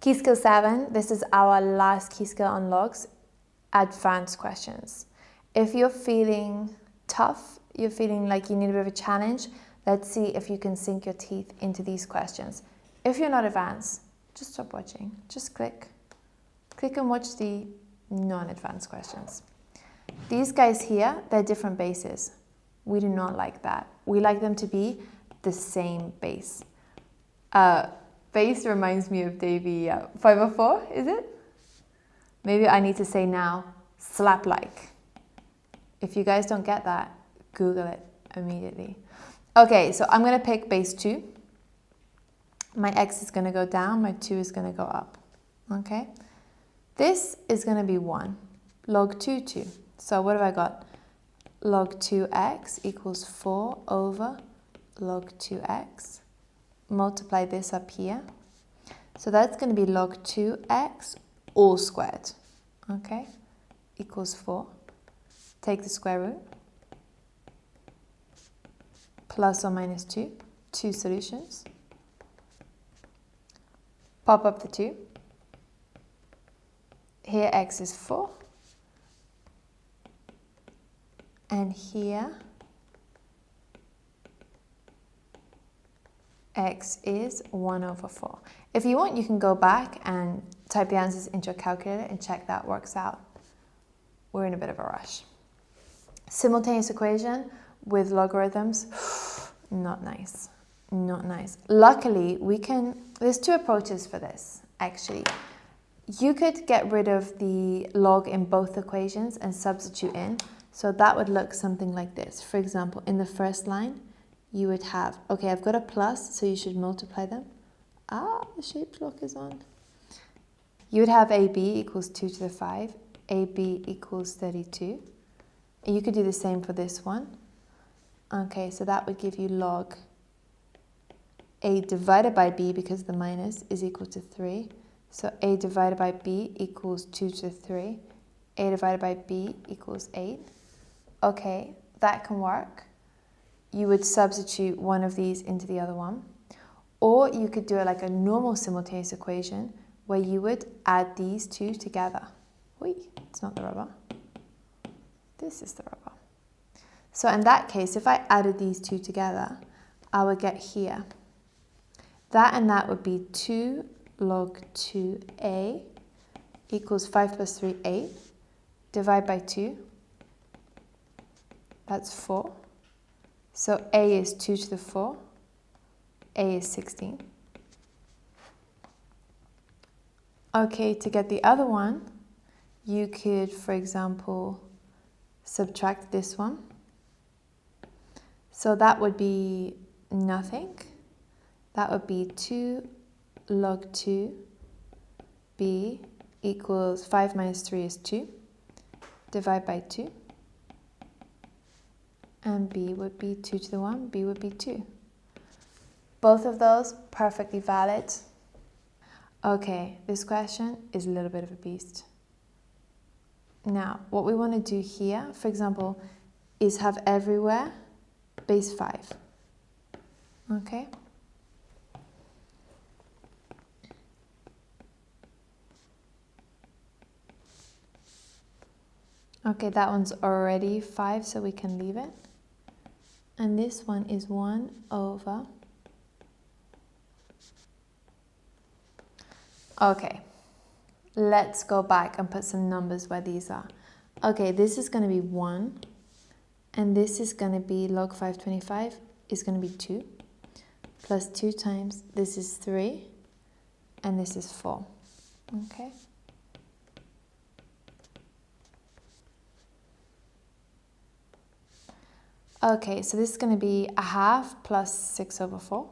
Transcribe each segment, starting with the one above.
Key skill 7, this is our last key skill on logs, advanced questions. If you're feeling tough, you're feeling like you need a bit of a challenge, let's see if you can sink your teeth into these questions. If you're not advanced, just stop watching. Just click and watch the non-advanced questions. These guys here, they're different bases. We do not like that. We like them to be the same base. Base reminds me of Davy 504, is it? Maybe I need to say now, slap like. If you guys don't get that, Google it immediately. Okay, so I'm going to pick base 2. My x is going to go down, my 2 is going to go up. Okay? This is going to be 1. Log 2, 2. So what have I got? Log 2x equals 4 over log 2x. Multiply this up here. So that's going to be log 2x all squared. Okay? Equals 4. Take the square root. Plus or minus 2. 2 solutions. Pop up the 2. Here x is 4. And here x is 1 over 4. If you want, you can go back and type the answers into a calculator and check that works out. We're in a bit of a rush. Simultaneous equation with logarithms, not nice, not nice. Luckily, there's 2 approaches for this, actually. You could get rid of the log in both equations and substitute in. So that would look something like this. For example, in the first line, you would have, okay, I've got a plus, so you should multiply them. The shapes lock is on. You would have AB equals 2 to the 5, AB equals 32. And you could do the same for this one. Okay, so that would give you log A divided by B, because the minus, is equal to 3. So A divided by B equals 2 to the 3. A divided by B equals 8. Okay, that can work. You would substitute one of these into the other one. Or you could do it like a normal simultaneous equation where you would add these 2 together. Wait, it's not the rubber. This is the rubber. So in that case, if I added these 2 together, I would get here. That and that would be 2 log 2a equals 5 plus 3, 8. Divide by 2. That's 4. So a is 2 to the 4. A is 16. Okay, to get the other one, you could, for example, subtract this one. So that would be nothing. That would be 2 log 2 b equals 5 minus 3 is 2. Divide by 2. And b would be 2 to the 1, b would be 2. Both of those perfectly valid. Okay, this question is a little bit of a beast. Now, what we want to do here, for example, is have everywhere base 5. Okay? Okay, that one's already 5, so we can leave it. And this one is 1 over. Okay, let's go back and put some numbers where these are. Okay, this is going to be 1. And this is going to be log 525 is going to be 2. Plus 2 times, this is 3. And this is 4. Okay. Okay, so this is going to be a half plus 6 over 4.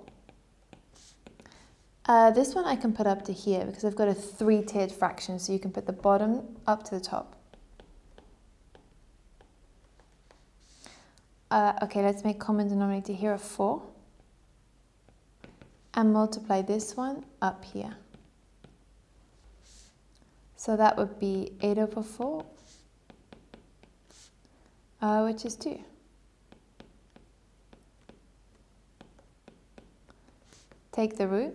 This one I can put up to here because I've got a 3-tiered fraction, so you can put the bottom up to the top. Okay, let's make common denominator here of 4. And multiply this one up here. So that would be 8 over 4, which is 2. Take the root.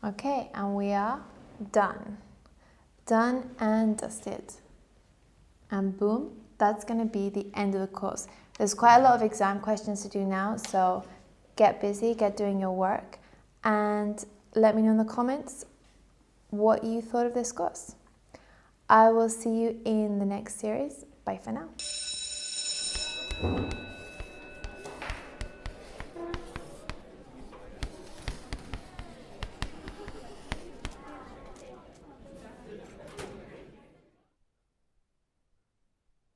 Okay, and we are done. Done and dusted. And boom, that's going to be the end of the course. There's quite a lot of exam questions to do now, so get busy, get doing your work, and let me know in the comments what you thought of this course. I will see you in the next series. Bye for now.